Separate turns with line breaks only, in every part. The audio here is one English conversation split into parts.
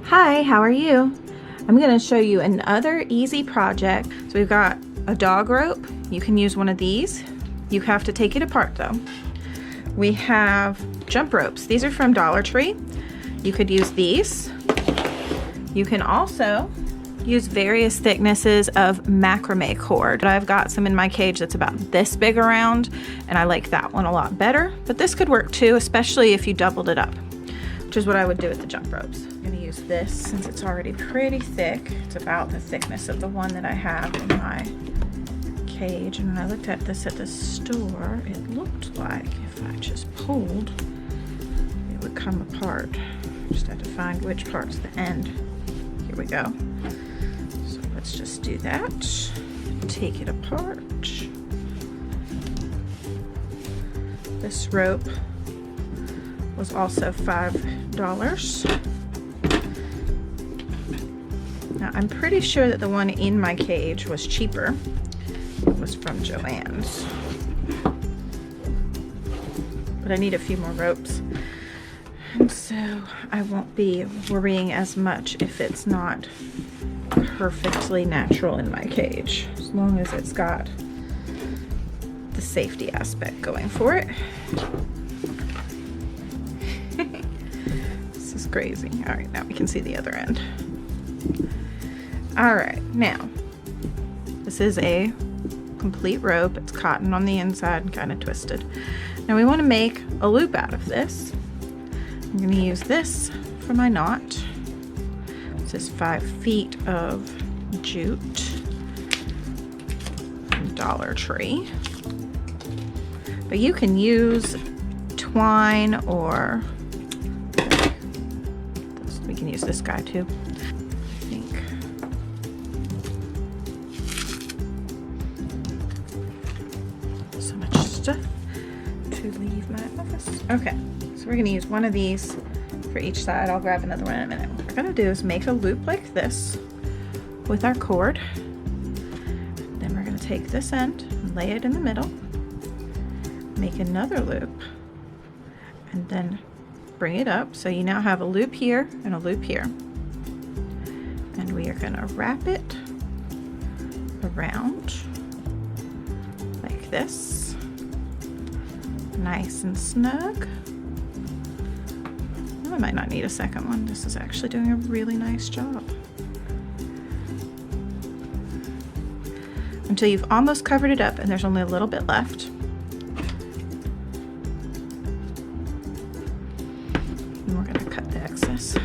Hi, how are you? I'm going to show you another easy project. So we've got a dog rope. You can use one of these. You have to take it apart though. We have jump ropes. These are from Dollar Tree. You could use these. You can also use various thicknesses of macrame cord. I've got some in my cage that's about this big around, and I like that one a lot better, but this could work too, especially if you doubled it up, which is what I would do with the jump ropes. I'm gonna use this since it's already pretty thick. It's about the thickness of the one that I have in my cage, and when I looked at this at the store, it looked like if I just pulled, it would come apart. Just have to find which part's the end. Here we go. So let's just do that. Take it apart. This rope was also $5. Now I'm pretty sure that the one in my cage was cheaper. It was from Joann's. But I need a few more ropes. And so I won't be worrying as much if it's not perfectly natural in my cage, as long as it's got the safety aspect going for it. This is crazy. All right, now we can see the other end. All right, now this is a complete rope. It's cotton on the inside and kind of twisted. Now we want to make a loop out of this. I'm going to use this for my knot. This is 5 feet of jute from Dollar Tree. But you can use twine, or we can use this guy too. I think. So much stuff to leave my office. Okay, so we're gonna use one of these for each side. I'll grab another one in a minute. What we're gonna do is make a loop like this with our cord. Then we're gonna take this end and lay it in the middle, make another loop, and then bring it up. So you now have a loop here and a loop here. And we are gonna wrap it around like this, nice and snug. I might not need a second one. This is actually doing a really nice job. Until you've almost covered it up and there's only a little bit left. And we're gonna cut the excess.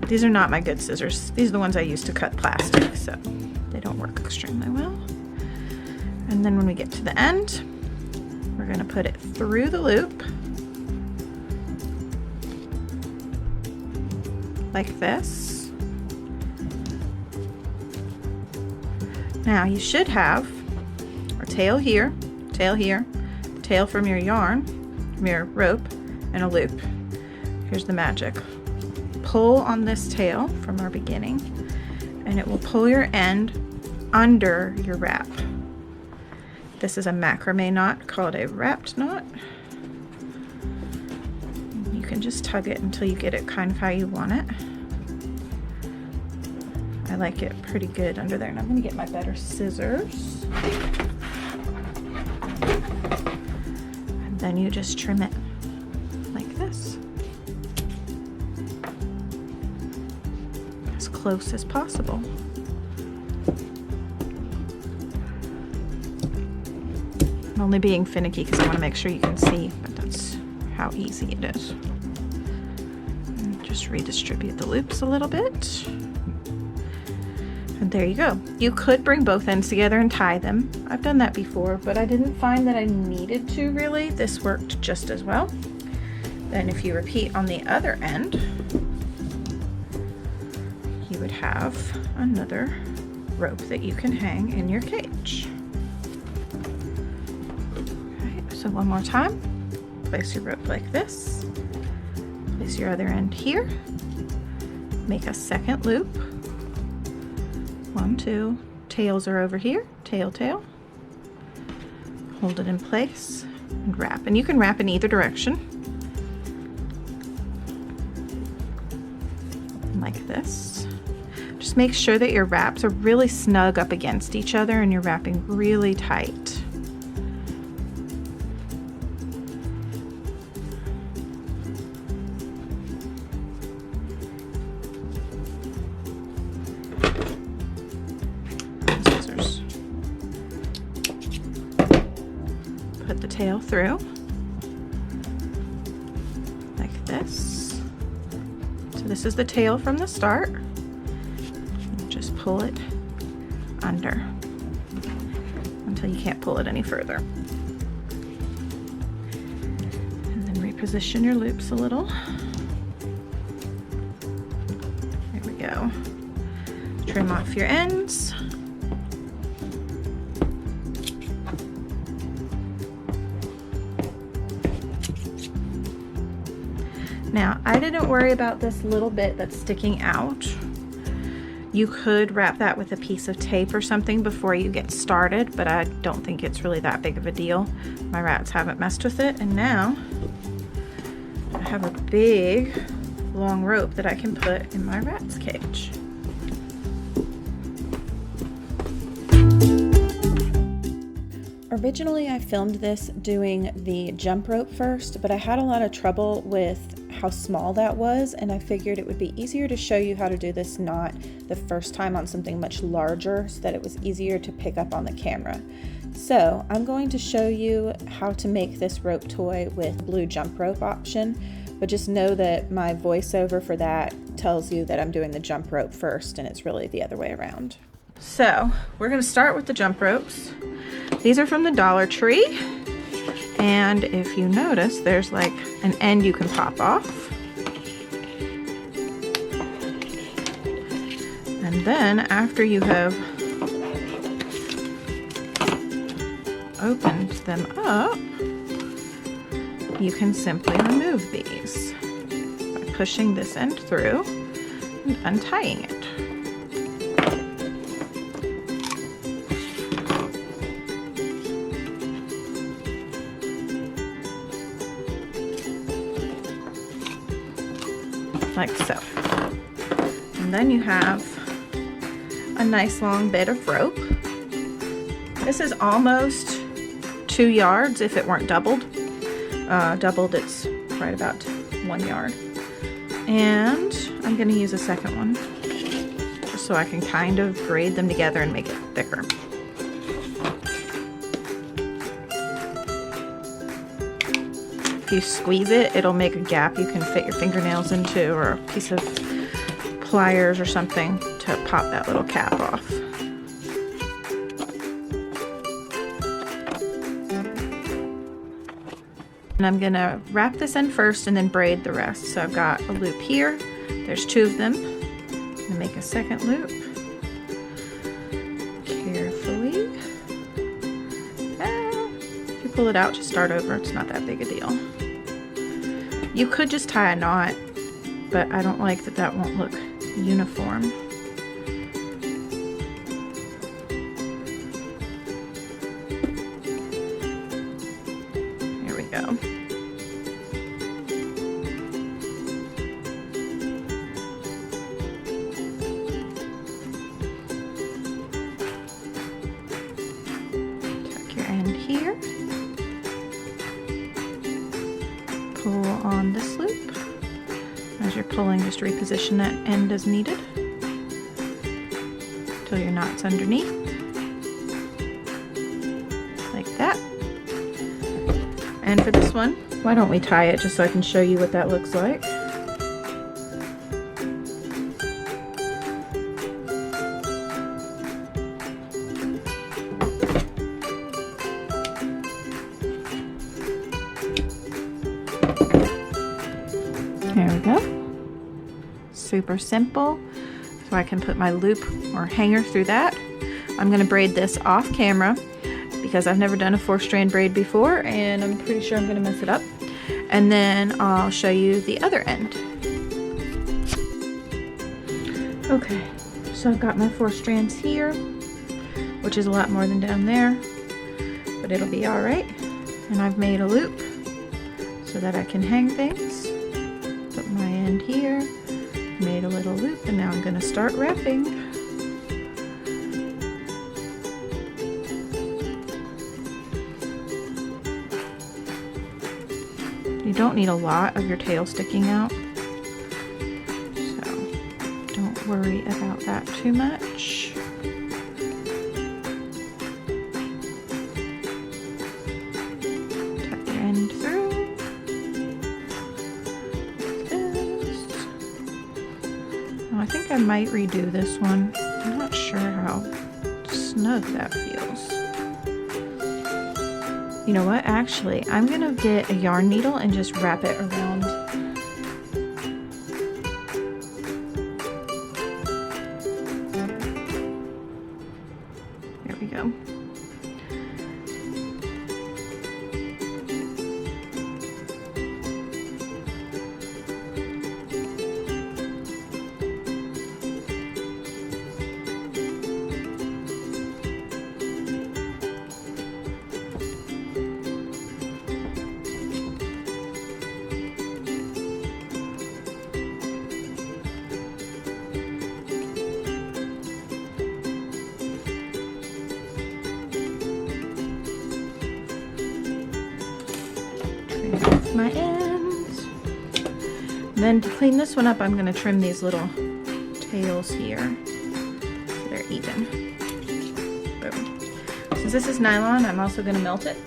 These are not my good scissors. These are the ones I use to cut plastic, so they don't work extremely well. And then when we get to the end, we're gonna put it through the loop like this. Now you should have a tail here, tail from your yarn, from your rope, and a loop. Here's the magic. Pull on this tail from our beginning, and it will pull your end under your wrap. This is a macrame knot called a wrapped knot. You can just tug it until you get it kind of how you want it. I like it pretty good under there, and I'm gonna get my better scissors. And then you just trim it like this, as close as possible. I'm only being finicky because I want to make sure you can see, but that's how easy it is. And just redistribute the loops a little bit. And there you go. You could bring both ends together and tie them. I've done that before, but I didn't find that I needed to really. This worked just as well. Then if you repeat on the other end, you would have another rope that you can hang in your cage. So one more time, place your rope like this, place your other end here, make a second loop, 1, 2, tails are over here, tail, tail, hold it in place and wrap. And you can wrap in either direction. like this. Just make sure that your wraps are really snug up against each other and you're wrapping really tight. Scissors. Put the tail through like this. So this is the tail from the start. Just pull it under until you can't pull it any further. And then reposition your loops a little. There we go. Trim off your ends. Now, I didn't worry about this little bit that's sticking out. You could wrap that with a piece of tape or something before you get started, but I don't think it's really that big of a deal. My rats haven't messed with it, and now I have a big long rope that I can put in my rat's cage. Originally, I filmed this doing the jump rope first, but I had a lot of trouble with how small that was, and I figured it would be easier to show you how to do this knot the first time on something much larger so that it was easier to pick up on the camera. So I'm going to show you how to make this rope toy with blue jump rope option, but just know that my voiceover for that tells you that I'm doing the jump rope first and it's really the other way around. So we're going to start with the jump ropes. These are from the Dollar Tree. And if you notice, there's like an end you can pop off. And then after you have opened them up, you can simply remove these by pushing this end through and untying it. Like so. And then you have a nice long bit of rope. This is almost 2 yards if it weren't doubled. Doubled, it's right about 1 yard. And I'm going to use a second one just so I can kind of braid them together and make it thicker. If you squeeze it, it'll make a gap you can fit your fingernails into, or a piece of pliers or something to pop that little cap off. And I'm gonna wrap this end first and then braid the rest. So I've got a loop here. There's 2 of them. I'm gonna make a second loop. Carefully. If you pull it out, just start over. It's not that big a deal. You could just tie a knot, but I don't like that that won't look uniform. Here we go. Tuck your end here. Pull on this loop. As you're pulling, just reposition that end as needed until your knot's underneath, like that. And for this one, why don't we tie it just so I can show you what that looks like. There we go. Super simple. So I can put my loop or hanger through that. I'm going to braid this off camera because I've never done a 4-strand braid before and I'm pretty sure I'm going to mess it up. And then I'll show you the other end. Okay, so I've got my 4 strands here, which is a lot more than down there, but it'll be all right. And I've made a loop so that I can hang things. Put my end here, Made a little loop, and now I'm going to start wrapping. You don't need a lot of your tail sticking out, so don't worry about that too much. Tuck your end through. I think I might redo this one. I'm not sure how snug that feels. You know what? Actually, I'm gonna get a yarn needle and just wrap it around. There we go. My ends. And then to clean this one up, I'm going to trim these little tails here so they're even. Boom. Since this is nylon, I'm also going to melt it.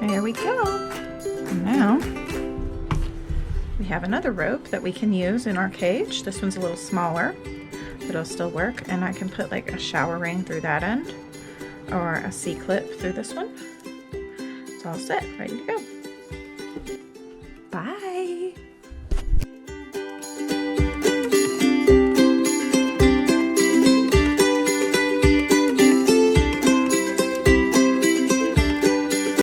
There we go. And now we have another rope that we can use in our cage. This one's a little smaller, but it'll still work. And I can put like a shower ring through that end or a C-clip through this one. It's all set, ready to go. Bye.